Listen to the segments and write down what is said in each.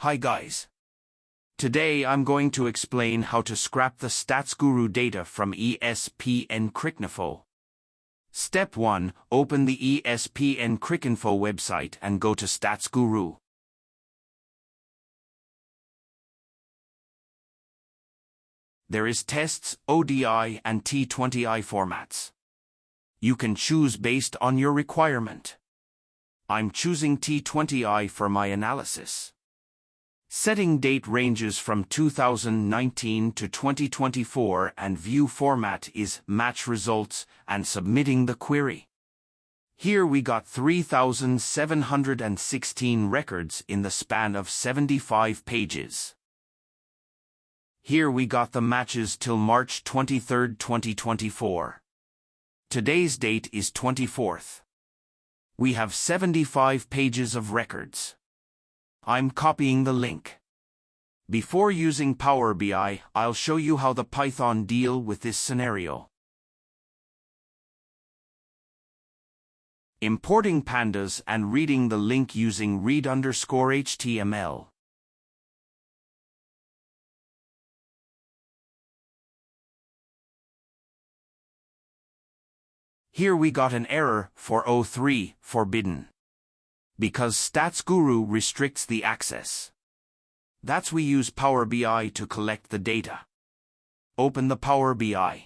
Hi guys. Today I'm going to explain how to scrap the Statsguru data from ESPN Cricinfo. Step 1. Open the ESPN Cricinfo website and go to Statsguru. There is tests, ODI and T20I formats. You can choose based on your requirement. I'm choosing T20I for my analysis. Setting date ranges from 2019 to 2024 and view format is match results and submitting the query. Here we got 3,716 records in the span of 75 pages. Here we got the matches till March 23, 2024. Today's date is 24th. We have 75 pages of records. I'm copying the link. Before using PowerBI, I'll show you how the Python deal with this scenario. Importing pandas and reading the link using read_HTML. Here we got an error for 03, forbidden. Because Statsguru restricts the access. That's we use PowerBI to collect the data. Open the PowerBI.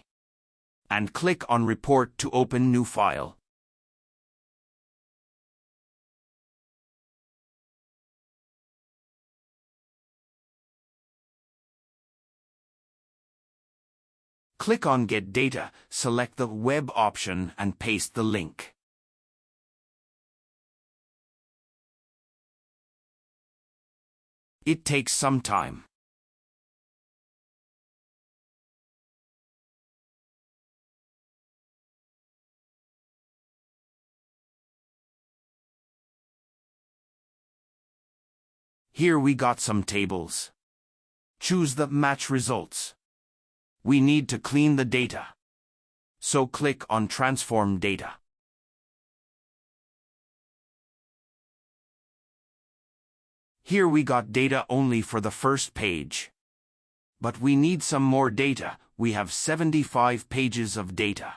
And click on Report to open new file. Click on Get Data, select the Web option and paste the link. It takes some time. Here we got some tables. Choose the Match Results. We need to clean the data. So click on Transform Data. Here we got data only for the first page. But we need some more data. We have 75 pages of data.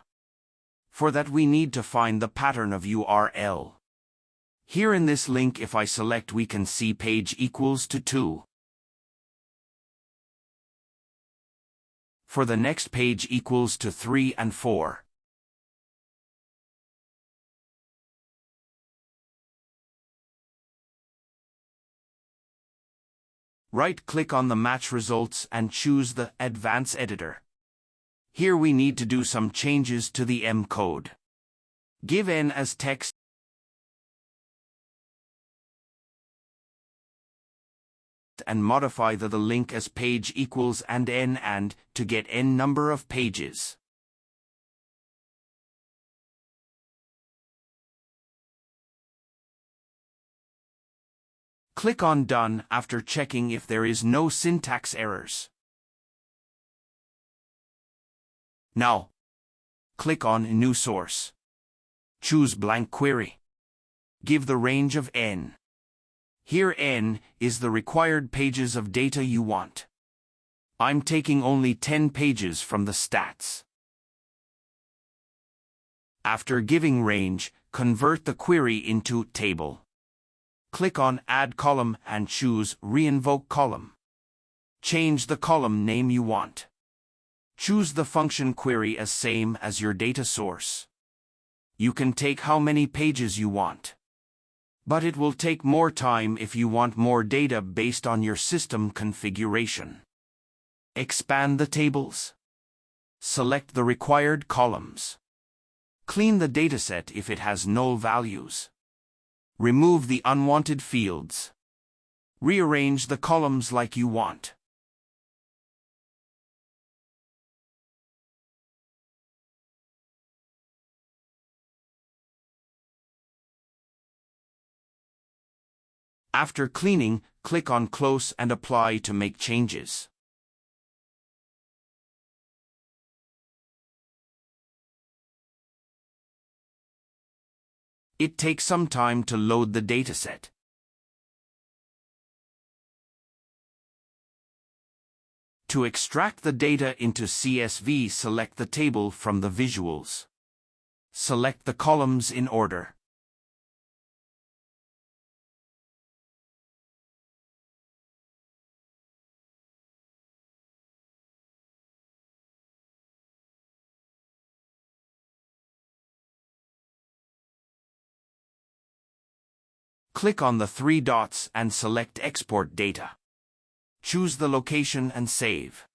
For that we need to find the pattern of URL. Here in this link if I select we can see page equals to 2. For the next page equals to 3 and 4. Right-click on the match results and choose the Advanced Editor. Here we need to do some changes to the M code. Give N as text and modify the link as page equals and N and to get N number of pages. Click on Done after checking if there is no syntax errors. Now, click on New Source. Choose Blank Query. Give the range of N. Here N is the required pages of data you want. I'm taking only 10 pages from the stats. After giving range, convert the query into table. Click on Add Column and choose Reinvoke Column. Change the column name you want. Choose the function query as same as your data source. You can take how many pages you want. But it will take more time if you want more data based on your system configuration. Expand the tables. Select the required columns. Clean the dataset if it has null values. Remove the unwanted fields. Rearrange the columns like you want. After cleaning, click on Close and Apply to make changes. It takes some time to load the dataset. To extract the data into CSV, select the table from the visuals. Select the columns in order. Click on the three dots and select Export Data. Choose the location and save.